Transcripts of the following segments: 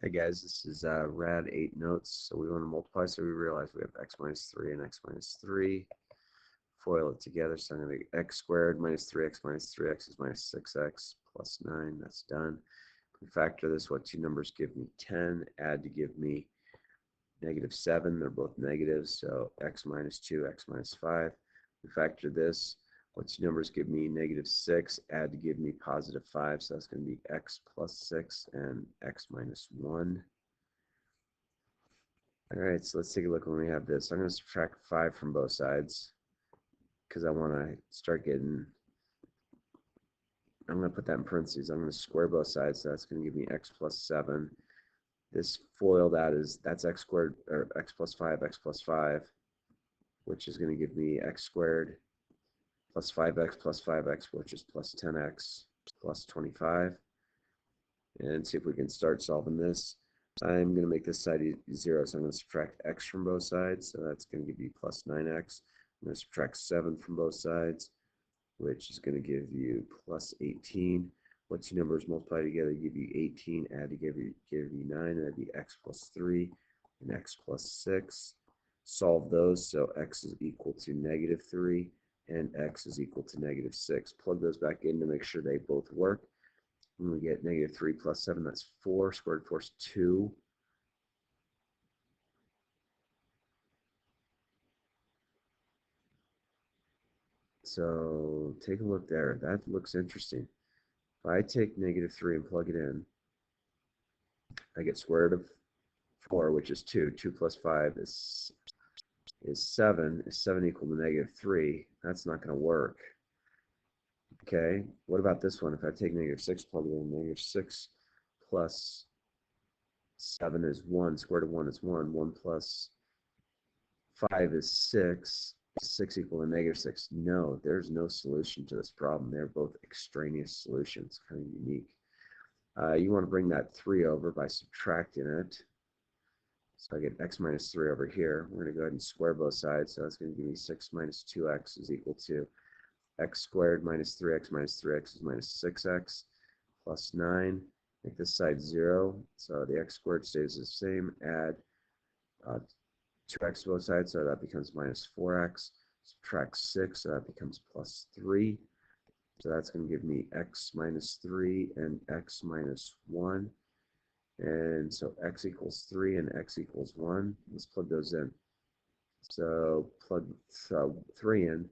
Hey guys, this is RAD 8 notes. So we want to multiply, so we realize we have x minus 3 and x minus 3. Foil it together, so I'm going to x squared minus 3x is minus 6x plus 9. That's done. We factor this, what two numbers give me 10, add to give me negative 7. They're both negatives, so x minus 2, x minus 5. We factor this, what two numbers give me negative 6, add to give me positive 5, so that's going to be x plus 6 and x minus 1. All right, so let's take a look when we have this. I'm going to subtract 5 from both sides because I want to start getting, I'm going to put that in parentheses. I'm going to square both sides, so that's going to give me x plus 7. This FOILed out is, that's x squared, or x plus 5, which is going to give me x squared plus 5x, which is plus 10x plus 25. And see if we can start solving this. I'm going to make this side 0, so I'm going to subtract x from both sides, so that's going to give you plus 9x. I'm going to subtract 7 from both sides, which is going to give you plus 18. What two numbers multiply together give you 18, add to give you 9, and that'd be x plus 3 and x plus 6. Solve those, so x is equal to negative 3 and x is equal to negative 6. Plug those back in to make sure they both work. And we get negative 3 plus 7, that's 4. Square root of 4 is 2. So take a look there. That looks interesting. If I take negative 3 and plug it in, I get square root of 4, which is 2. 2 plus 5 is 7. Is 7 equal to negative 3? That's not going to work. Okay, what about this one? If I take negative 6, plug it in, negative 6 plus 7 is 1. Square root of 1 is 1. 1 plus 5 is 6. 6 equal to negative 6. No, there's no solution to this problem. They're both extraneous solutions, kind of unique. You want to bring that 3 over by subtracting it. So I get x minus 3 over here. We're going to go ahead and square both sides. So that's going to give me 6 minus 2x is equal to x squared minus 3x is minus 6x plus 9. Make this side 0. So the x squared stays the same. Add 2x to both sides, so that becomes minus 4x. Subtract 6, so that becomes plus 3. So that's going to give me x minus 3 and x minus 1. And so x equals 3 and x equals 1. Let's plug those in. So plug 3 in.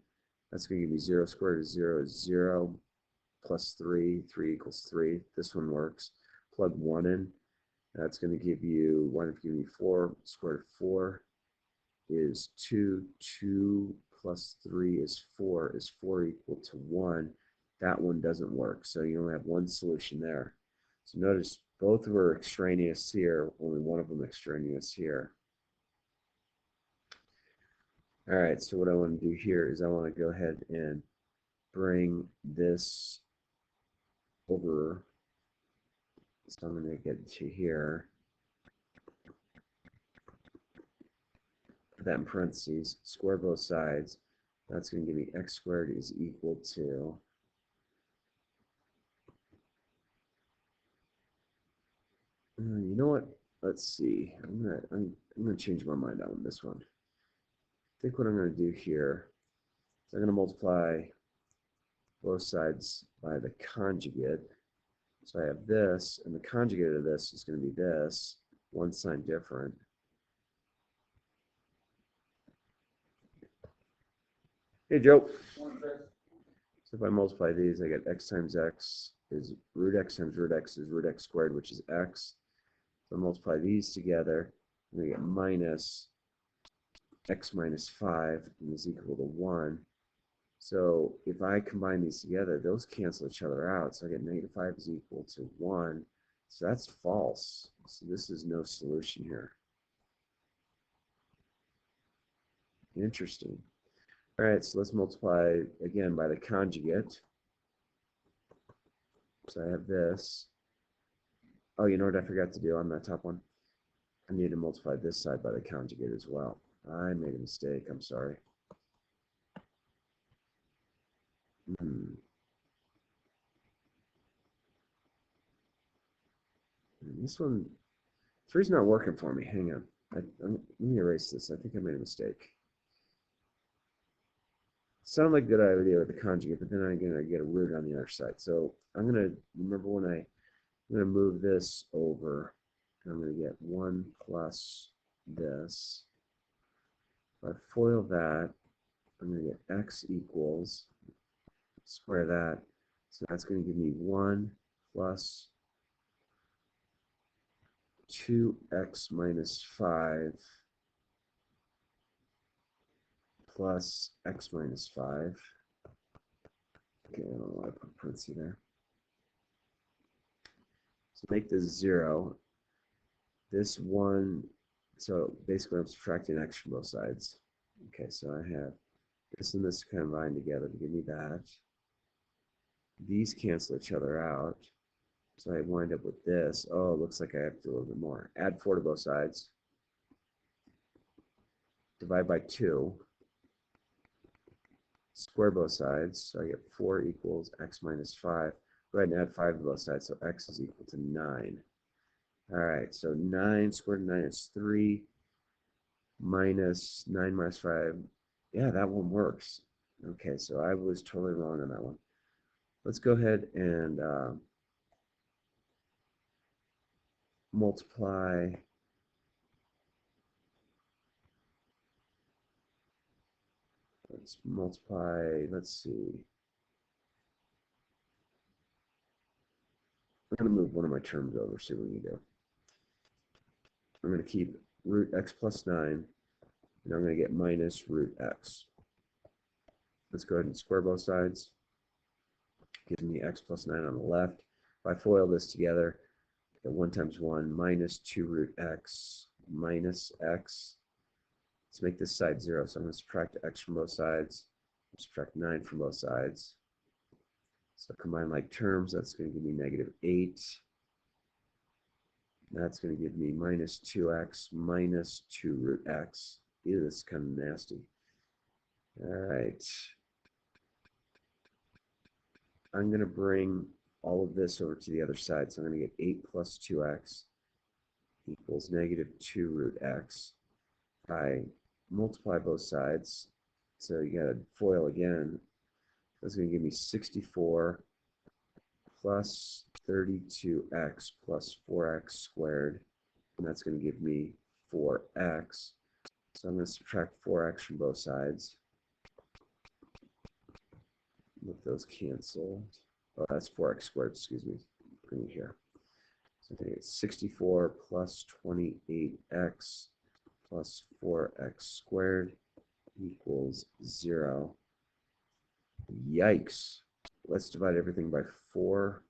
That's going to give me 0 squared is 0 is 0 plus 3. 3 equals 3. This one works. Plug 1 in. That's going to give you 1 give me 4. Square root of 4 is 2. 2 plus 3 is 4. Is 4 equal to 1? That one doesn't work. So you only have one solution there. So notice both were extraneous here, only one of them extraneous here. All right, so what I want to do here is I want to go ahead and bring this over. So I'm going to get to here. Put that in parentheses, square both sides. That's going to give me x squared is equal to you know what? Let's see. I'm gonna change my mind on this one. I think what I'm gonna do here is I'm gonna multiply both sides by the conjugate. So I have this, and the conjugate of this is going to be this. One sign different. Hey, Joe. So if I multiply these, I get x times x is root x times root x is root x squared, which is x. So I multiply these together, and I get minus x minus 5 is equal to 1. So if I combine these together, those cancel each other out. So I get negative 5 is equal to 1. So that's false. So this is no solution here. Interesting. All right, so let's multiply again by the conjugate. So I have this. Oh, you know what I forgot to do on that top one? I need to multiply this side by the conjugate as well. I made a mistake. I'm sorry. And this one, Three's not working for me. Hang on. Let me erase this. I think I made a mistake. Sound like a good idea with the conjugate, but then I'm gonna get a root on the other side. So I'm gonna remember when I'm gonna move this over. I'm gonna get 1 plus this. If I FOIL that, I'm gonna get x equals square that. So that's gonna give me 1 plus 2x minus 5 plus x minus 5. Okay, I don't know why I put parentheses there. So make this 0. This 1, so basically I'm subtracting x from both sides. Okay, so I have this and this combined together to give me that. These cancel each other out. So I wind up with this. Oh, it looks like I have to do a little bit more. Add 4 to both sides. Divide by 2. Square both sides. So I get 4 equals x minus 5. Go ahead and add 5 to both sides. So x is equal to 9. All right, so 9 square root of 9 is 3 minus 9 minus 5. Yeah, that one works. Okay, so I was totally wrong on that one. Let's go ahead and multiply. Let's multiply, let's see. I'm going to move one of my terms over, see what we can do. I'm going to keep root x plus 9, and I'm going to get minus root x. Let's go ahead and square both sides. Gives me x plus 9 on the left. If I FOIL this together, 1 times 1 minus 2 root x minus x. Let's make this side 0. So I'm going to subtract x from both sides. Subtract 9 from both sides. So combine like terms, that's going to give me negative 8. That's going to give me minus 2x minus 2 root x. Ew, this is kind of nasty. All right. I'm going to bring all of this over to the other side. So I'm going to get 8 plus 2x equals negative 2 root x. I multiply both sides. So you got to FOIL again. That's going to give me 64 plus 32x plus 4x squared. And that's going to give me 4x. So I'm going to subtract 4x from both sides. Let those cancel. Oh, that's 4x squared, excuse me. Bring it here. So I get 64 plus 28x plus 4x squared equals 0. Yikes. Let's divide everything by 4.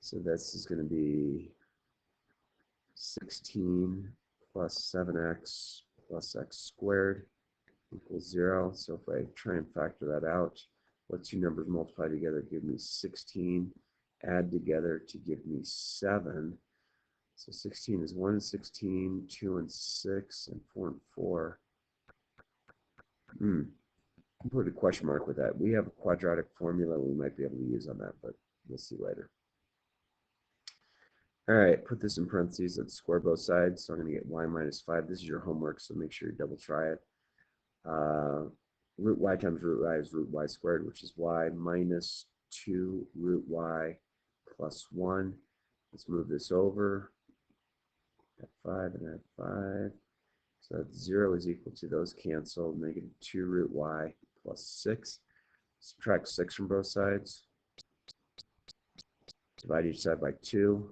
So this is going to be 16 plus 7x plus x squared equals 0. So if I try and factor that out, what two numbers multiply together give me 16, add together to give me 7. So 16 is 1 and 16, 2 and 6, and 4 and 4. Put a question mark with that. We have a quadratic formula we might be able to use on that, but we'll see later. All right, put this in parentheses. Let's square both sides. So I'm going to get y minus 5. This is your homework, so make sure you double try it. Root y times root y is root y squared, which is y minus 2 root y plus 1. Let's move this over. Add 5 and add 5. So that 0 is equal to those cancel. Negative 2 root y plus 6. Subtract 6 from both sides. Divide each side by 2.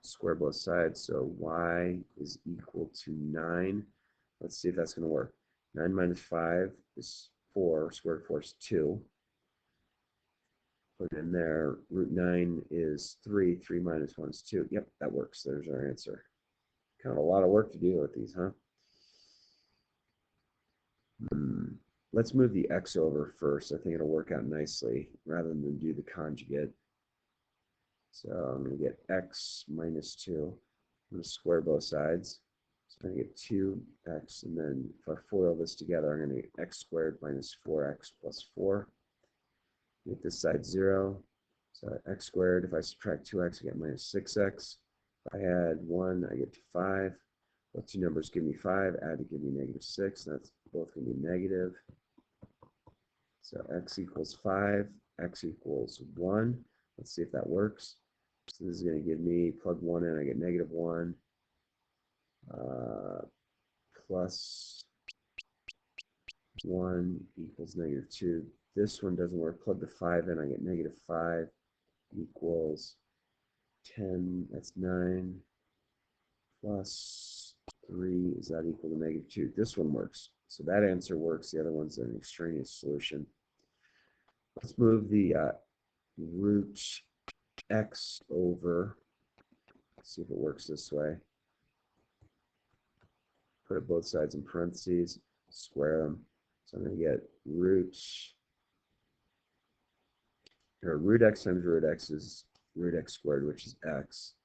Square both sides. So y is equal to 9. Let's see if that's going to work. 9 minus 5 is 4. Square root of 4 is 2. Put it in there. Root 9 is 3. 3 minus 1 is 2. Yep, that works. There's our answer. Kind of a lot of work to do with these, huh? Let's move the x over first. I think it'll work out nicely rather than do the conjugate. So I'm going to get x minus 2. I'm going to square both sides. So I'm going to get 2x, and then if I FOIL this together, I'm going to get x squared minus 4x plus 4. Make this side 0. So x squared, if I subtract 2x, I get minus 6x. If I add 1, I get to 5. Well, two numbers give me 5, add to give me -6. That's both going to be negative. So x equals 5, x equals 1. Let's see if that works. So this is going to give me, plug 1 in, I get -1 plus 1 equals -2. This one doesn't work. Plug the 5 in, I get -5 equals 10. That's 9 plus 3. Is that equal to -2? This one works. So that answer works. The other one's an extraneous solution. Let's move the root x over. Let's see if it works this way. Put it both sides in parentheses, square them. So I'm going to get root x times root x is root x squared, which is x,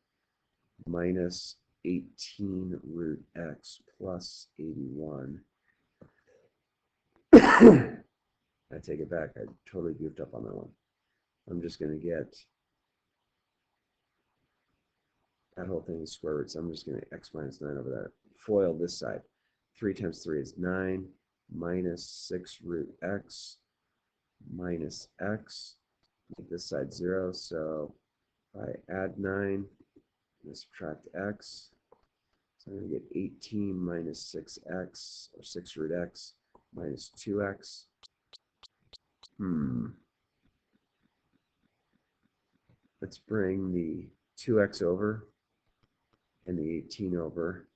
minus 18 root x plus 81. I take it back. I totally goofed up on that one. I'm just going to get that whole thing is square root. So I'm just going to x minus 9 over that. Foil this side. 3 times 3 is 9 minus 6 root x minus x. Make this side 0. So if I add 9, and subtract x. So I'm going to get 18 minus 6x, or 6 root x, minus 2x. Let's bring the 2x over and the 18 over.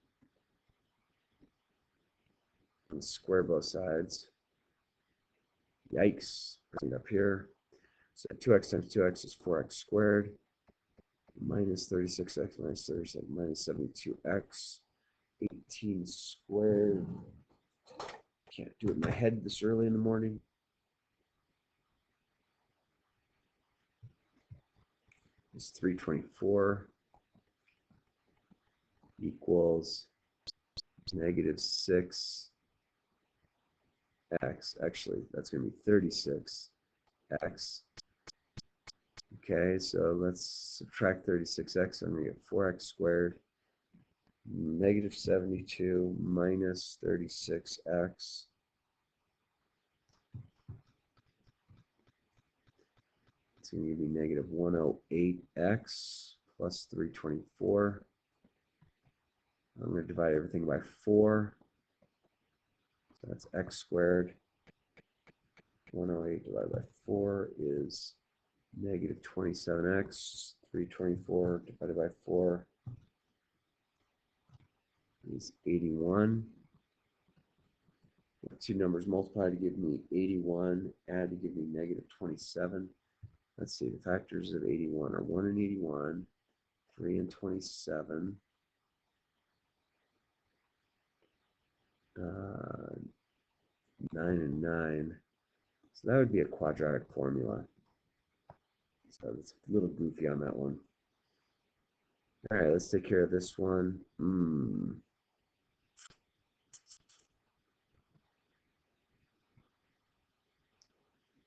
And square both sides. Yikes. Bring it up here. So 2x times 2x is 4x squared. Minus 36x minus 36 minus 72x. 18 squared. Can't do it in my head this early in the morning. Is 324 equals -6x. Actually, that's going to be 36x. Okay, so let's subtract 36x. I'm going to get 4x squared. -72 minus 36x. It's going to give me -108x plus 324. I'm going to divide everything by 4. So that's x squared. 108 divided by 4 is -27x. 324 divided by 4 is 81. Two numbers multiply to give me 81, add to give me -27. Let's see, the factors of 81 are 1 and 81, 3 and 27, 9 and 9. So that would be a quadratic formula. So it's a little goofy on that one. All right, let's take care of this one.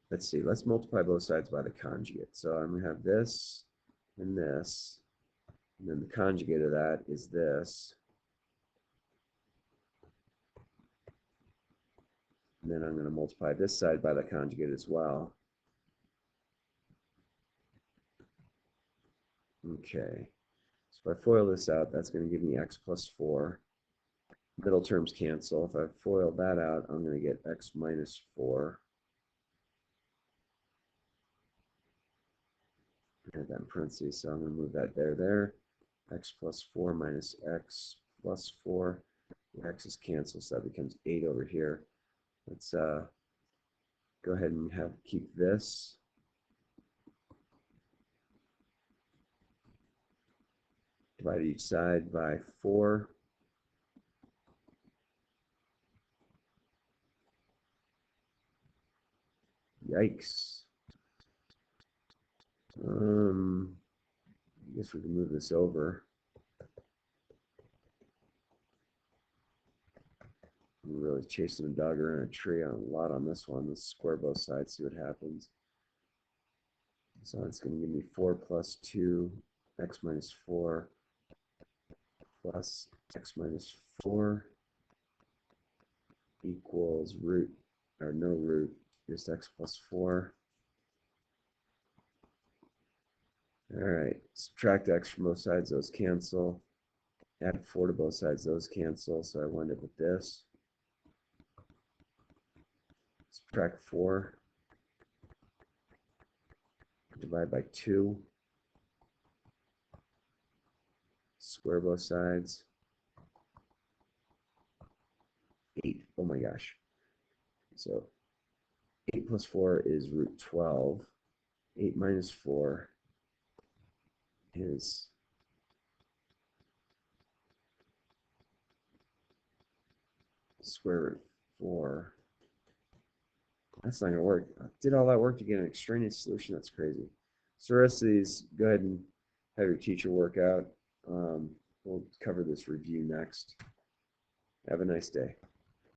Let's see, let's multiply both sides by the conjugate. So I'm going to have this and this, and then the conjugate of that is this. And then I'm going to multiply this side by the conjugate as well. Okay, so if I FOIL this out, that's going to give me x plus 4. Middle terms cancel. If I FOIL that out, I'm going to get x minus 4. I had that in parentheses, so I'm going to move that there. X plus 4 minus x plus 4. The x's cancel, so that becomes 8 over here. Let's go ahead and keep this. Divide each side by 4. Yikes. I guess we can move this over. I'm really chasing a dog around a tree on a lot on this one. Let's square both sides, see what happens. So it's going to give me 4 plus 2, x minus 4 plus x minus 4 equals root, or no root, just x plus 4. All right, subtract x from both sides, those cancel. Add 4 to both sides, those cancel, so I wind up with this. Subtract 4. Divide by 2. Square both sides. 8. Oh my gosh. So 8 plus 4 is root 12. 8 minus 4 is square root 4. That's not going to work. I did all that work to get an extraneous solution. That's crazy. So the rest of these, go ahead and have your teacher work out. We'll cover this review next. Have a nice day.